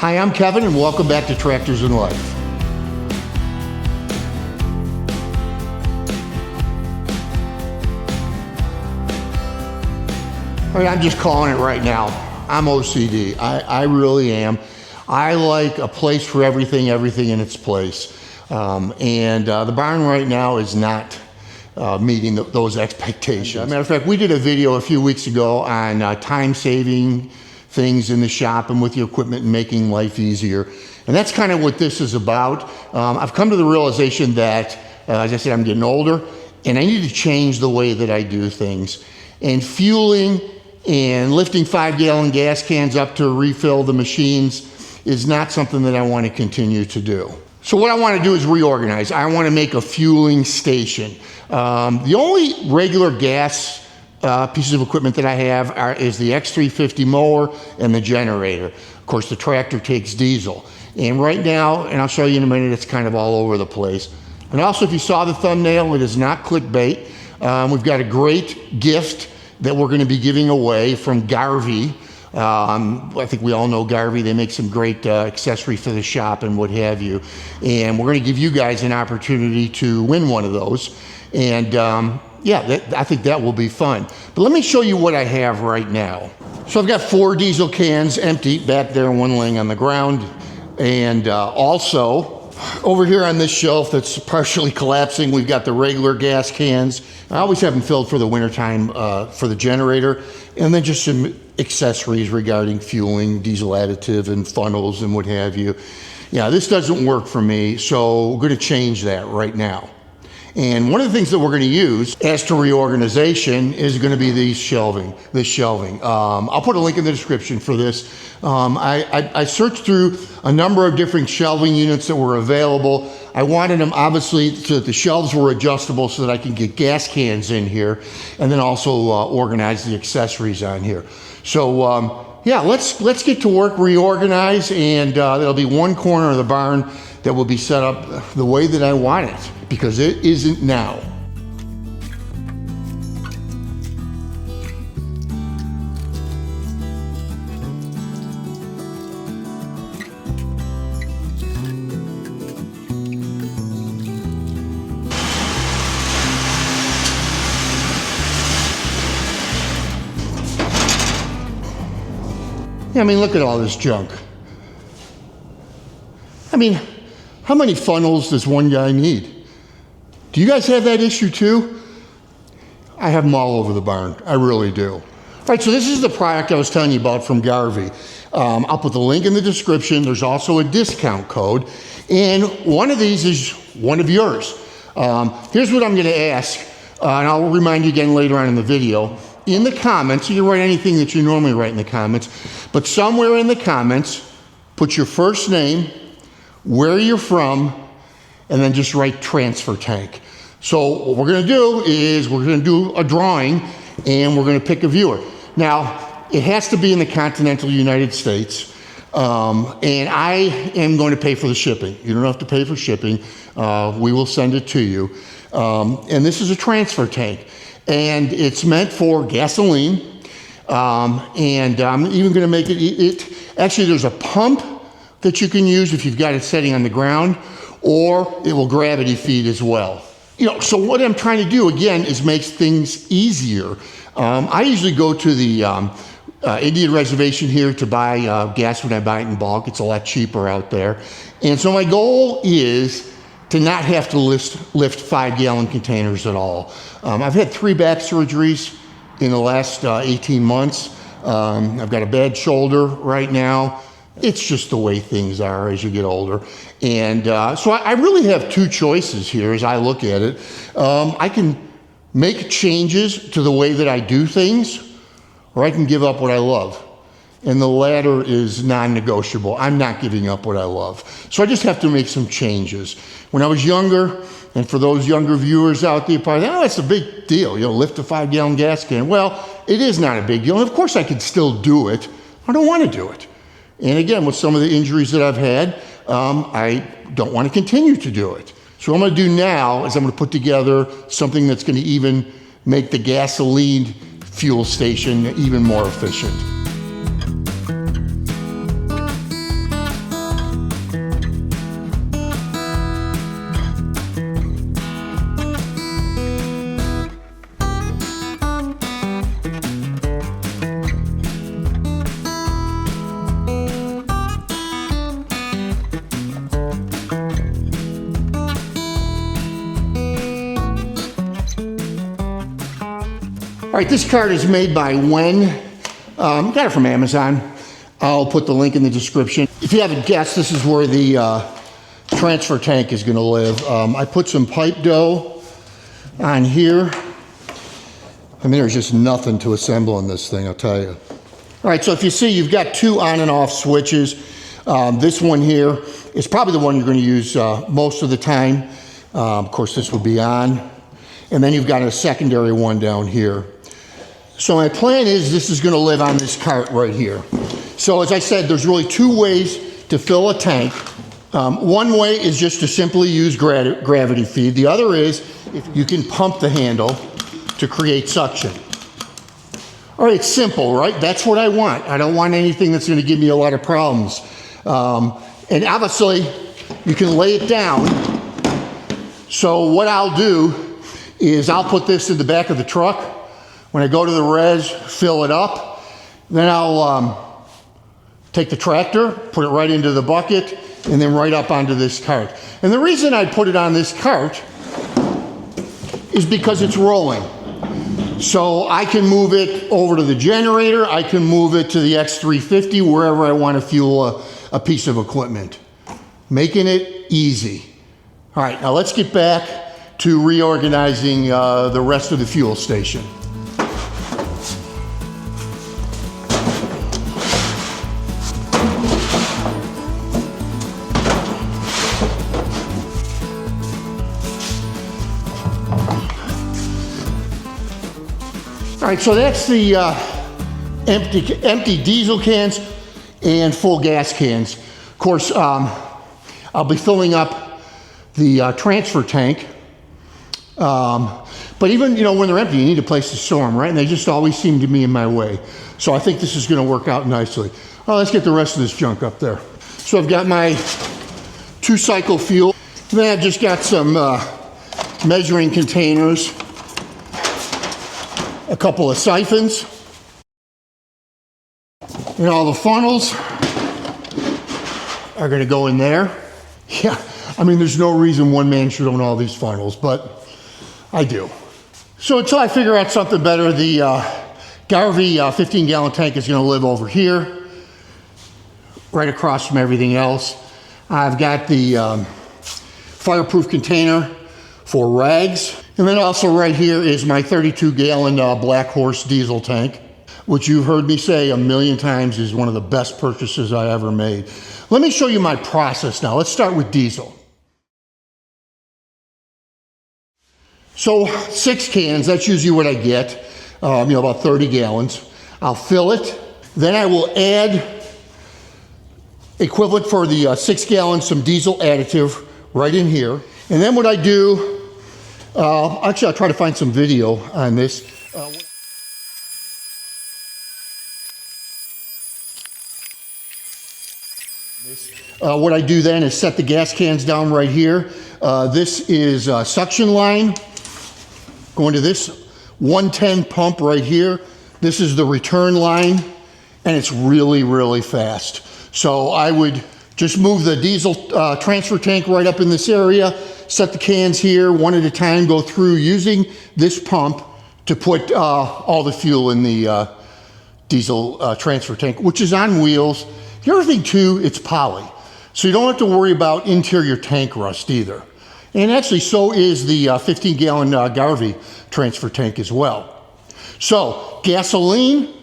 Hi, I'm Kevin and welcome back to Tractors in Life. All right, I'm just calling it right now. I'm OCD. I really am. I like a place for everything in its place. The barn right now is not meeting those expectations. As a matter of fact, we did a video a few weeks ago on time-saving things in the shop and with the equipment and making life easier. And that's kind of what this is about. I've come to the realization that, as I said, I'm getting older and I need to change the way that I do things. And fueling and lifting 5-gallon gas cans up to refill the machines is not something that I want to continue to do. So what I want to do is reorganize. I want to make a fueling station. The only regular gas pieces of equipment that I have is the X350 mower and the generator. Of course, the tractor takes diesel. And right now, and I'll show you in a minute, it's kind of all over the place. And also, if you saw the thumbnail, it is not clickbait. We've got a great gift that we're going to be giving away from Garvee. I think we all know Garvee. They make some great accessories for the shop and what have you. And we're going to give you guys an opportunity to win one of those. And yeah, I think that will be fun. But let me show you what I have right now. So I've got 4 diesel cans empty back there, one laying on the ground. And also, over here on this shelf that's partially collapsing, we've got the regular gas cans. I always have them filled for the wintertime for the generator. And then just some accessories regarding fueling, diesel additive, and funnels and what have you. Yeah, this doesn't work for me, so we're going to change that right now. And one of the things that we're going to use as to reorganization is going to be this shelving. I'll put a link in the description for this. I searched through a number of different shelving units that were available. I wanted them obviously so that the shelves were adjustable so that I can get gas cans in here and then also organize the accessories on here. So yeah, let's get to work, reorganize, and there'll be one corner of the barn that will be set up the way that I want it, because it isn't now. Yeah, I mean, look at all this junk. I mean, how many funnels does one guy need? Do you guys have that issue too? I have them all over the barn. I really do. All right, so this is the product I was telling you about from Garvee. I'll put the link in the description. There's also a discount code. And one of these is one of yours. Here's what I'm going to ask, and I'll remind you again later on in the video. In the comments, you can write anything that you normally write in the comments, but somewhere in the comments, put your first name, where you're from, and then just write transfer tank. So what we're going to do is we're going to do a drawing and we're going to pick a viewer. Now, it has to be in the continental United States, and I am going to pay for the shipping. You don't have to pay for shipping. We will send it to you. And this is a transfer tank, and it's meant for gasoline. And I'm even going to make it actually, there's a pump that you can use if you've got it setting on the ground, or it will gravity feed as well. You know, so what I'm trying to do again is make things easier. I usually go to the Indian reservation here to buy gas when I buy it in bulk. It's a lot cheaper out there. And so my goal is to not have to lift 5-gallon containers at all. I've had 3 back surgeries in the last 18 months. I've got a bad shoulder right now. It's just the way things are as you get older. And so I really have 2 choices here as I look at it. I can make changes to the way that I do things, or I can give up what I love. And the latter is non-negotiable. I'm not giving up what I love. So I just have to make some changes. When I was younger, and for those younger viewers out there, probably, oh, it's a big deal, you know, lift a 5-gallon gas can. Well, it is not a big deal. And of course I could still do it. I don't want to do it. And again, with some of the injuries that I've had, I don't want to continue to do it. So what I'm going to do now is I'm going to put together something that's going to even make the gasoline fuel station even more efficient. right, this cart is made by Wen. Got it from Amazon. I'll put the link in the description. If you haven't guessed, this is where the transfer tank is gonna live. I put some pipe dough on here. I mean, there's just nothing to assemble on this thing, I'll tell you. All right, so if you see, you've got 2 on and off switches. This one here is probably the one you're gonna use most of the time. Of course, this would be on. And then you've got a secondary one down here. So my plan is this is gonna live on this cart right here. So as I said, there's really 2 ways to fill a tank. One way is just to simply use gravity feed. The other is if you can pump the handle to create suction. All right, it's simple, right? That's what I want. I don't want anything that's gonna give me a lot of problems. And obviously, you can lay it down. So what I'll do is I'll put this in the back of the truck. When I go to the res, fill it up. Then I'll take the tractor, put it right into the bucket, and then right up onto this cart. And the reason I put it on this cart is because it's rolling. So I can move it over to the generator, I can move it to the X350, wherever I want to fuel a piece of equipment. Making it easy. All right, now let's get back to reorganizing the rest of the fuel station. All right, so that's the empty diesel cans and full gas cans. Of course, I'll be filling up the transfer tank. But even, you know, when they're empty, you need a place to store them, right? And they just always seem to be in my way. So I think this is gonna work out nicely. Oh, let's get the rest of this junk up there. So I've got my 2-cycle fuel. Then I've just got some measuring containers, a couple of siphons, and all the funnels are gonna go in there. Yeah, I mean, there's no reason one man should own all these funnels, but I do. So until I figure out something better, the Garvee 15-gallon tank is gonna live over here, right across from everything else. I've got the fireproof container for rags. And then also right here is my 32-gallon Black Horse diesel tank, which you've heard me say a million times is one of the best purchases I ever made. Let me show you my process now. Let's start with diesel. So 6 cans, that's usually what I get, you know, about 30 gallons. I'll fill it. Then I will add equivalent for the 6 gallons, some diesel additive right in here. And then what I do, actually, I'll try to find some video on this. What I do then is set the gas cans down right here. This is a suction line going to this 110 pump right here. This is the return line, and it's really, really fast. So I would just move the diesel transfer tank right up in this area, set the cans here one at a time, go through using this pump to put all the fuel in the diesel transfer tank, which is on wheels. The other thing too, it's poly. So you don't have to worry about interior tank rust either. And actually so is the 15-gallon Garvee transfer tank as well. So gasoline,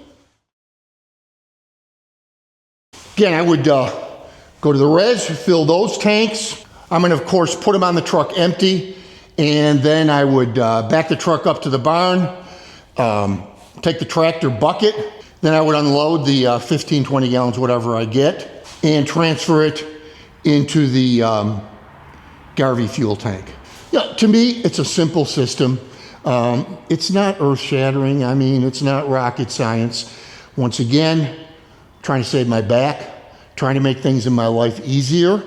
again, I would go to the res, fill those tanks. I'm gonna, of course, put them on the truck empty, and then I would back the truck up to the barn, take the tractor bucket, then I would unload the 15, 20 gallons, whatever I get, and transfer it into the Garvee fuel tank. Yeah, to me, it's a simple system. It's not earth-shattering. I mean, it's not rocket science. Once again, trying to save my back, trying to make things in my life easier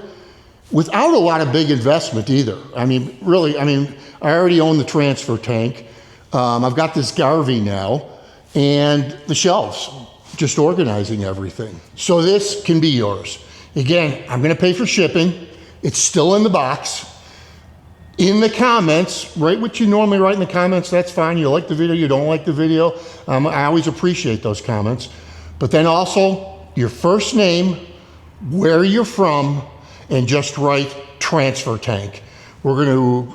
without a lot of big investment either. I mean, really, I mean, I already own the transfer tank. I've got this Garvee now, and the shelves, just organizing everything. So this can be yours. Again, I'm gonna pay for shipping. It's still in the box. in the comments, write what you normally write in the comments. That's fine. You like the video, you don't like the video. I always appreciate those comments. But then also your first name, where you're from, and just write transfer tank. We're going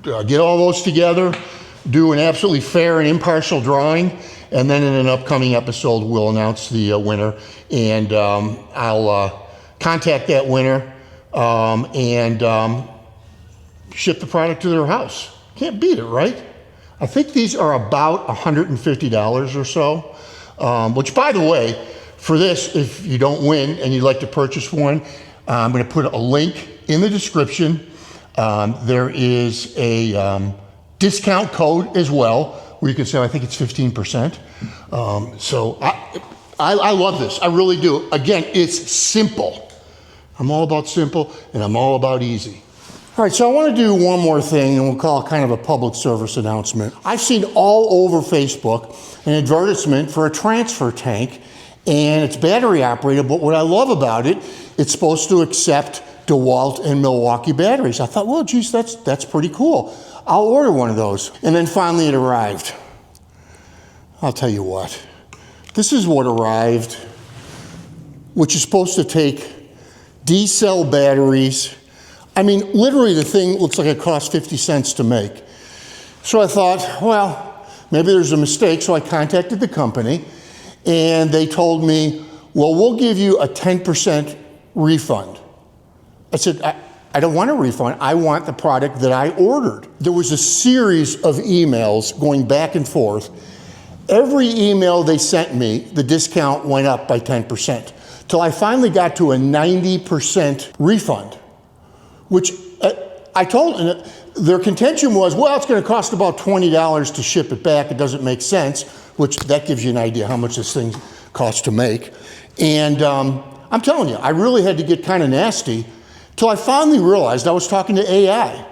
to get all those together, do an absolutely fair and impartial drawing, and then in an upcoming episode, we'll announce the winner. And I'll contact that winner and ship the product to their house. Can't beat it, right? I think these are about $150 or so, which, by the way, for this, if you don't win and you'd like to purchase one, I'm going to put a link in the description. There is a discount code as well, where you can say, I think it's 15%. So I love this. I really do. Again, it's simple. I'm all about simple, and I'm all about easy. All right, so I want to do one more thing, and we'll call it kind of a public service announcement. I've seen all over Facebook an advertisement for a transfer tank, and it's battery operated, but what I love about it, it's supposed to accept DeWalt and Milwaukee batteries. I thought, well, geez, that's pretty cool. I'll order one of those. And then finally it arrived. I'll tell you what, this is what arrived, which is supposed to take D-cell batteries. I mean, literally the thing looks like it costs 50 cents to make. So I thought, well, maybe there's a mistake. So I contacted the company, and they told me, well, we'll give you a 10% refund. I said, I don't want a refund. I want the product that I ordered. There was a series of emails going back and forth. Every email they sent me, the discount went up by 10%, till I finally got to a 90% refund, which I told them. Their contention was, well, it's going to cost about $20 to ship it back. It doesn't make sense, which that gives you an idea how much this thing costs to make. And I'm telling you, I really had to get kind of nasty till I finally realized I was talking to AI.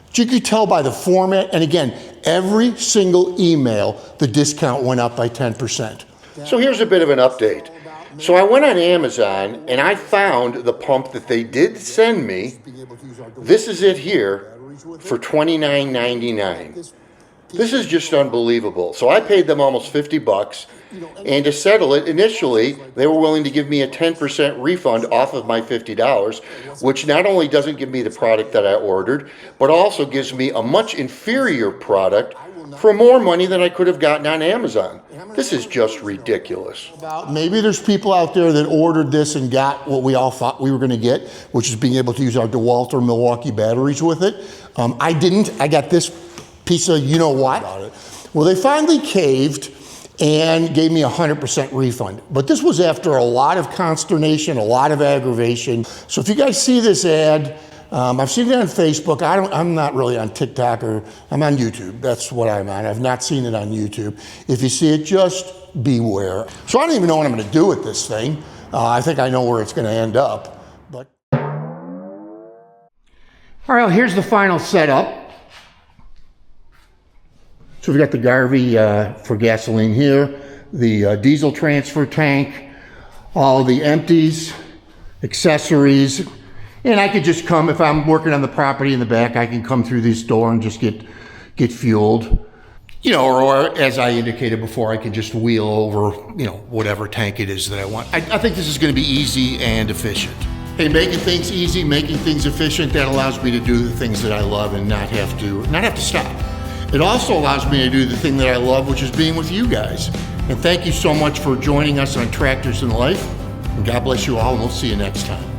But you could tell by the format, and again, every single email, the discount went up by 10%. So here's a bit of an update. So I went on Amazon and I found the pump that they did send me. This is it here for $29.99. This is just unbelievable. So I paid them almost 50 bucks, and to settle it, initially, they were willing to give me a 10% refund off of my $50, which not only doesn't give me the product that I ordered, but also gives me a much inferior product for more money than I could have gotten on Amazon. This is just ridiculous. Maybe there's people out there that ordered this and got what we all thought we were going to get, which is being able to use our DeWalt or Milwaukee batteries with it. I didn't. I got this piece of you-know-what. Well, they finally caved and gave me a 100% refund. But this was after a lot of consternation, a lot of aggravation. So if you guys see this ad, I've seen it on Facebook. I'm not really on TikTok, or I'm on YouTube. That's what I'm on. I've not seen it on YouTube. If you see it, just beware. So I don't even know what I'm going to do with this thing. I think I know where it's going to end up. But all right, well, here's the final setup. So we've got the Garvee for gasoline here, the diesel transfer tank, all the empties, accessories, and I could just come, if I'm working on the property in the back, I can come through this door and just get fueled. You know, or as I indicated before, I can just wheel over, you know, whatever tank it is that I want. I think this is going to be easy and efficient. Hey, making things easy, making things efficient, that allows me to do the things that I love and not have to stop. It also allows me to do the thing that I love, which is being with you guys. And thank you so much for joining us on Tractors in Life. And God bless you all, and we'll see you next time.